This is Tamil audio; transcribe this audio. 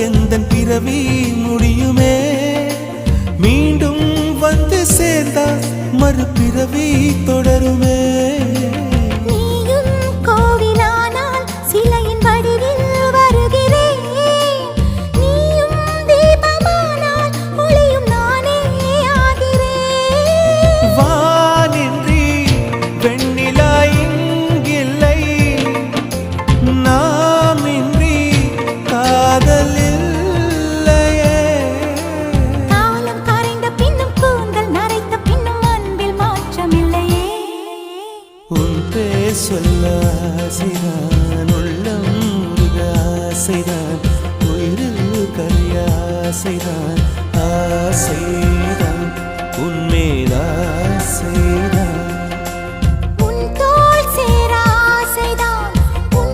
எந்தன் பிறவி முடியுமே. மீண்டும் வந்து சேர்ந்தால் மறுபிறவி தொடருமே. சொல்ல ஆசைதான், உள்ளம் முருக ஆசைதான், உயிரில் கரிய ஆசைதான், ஆசை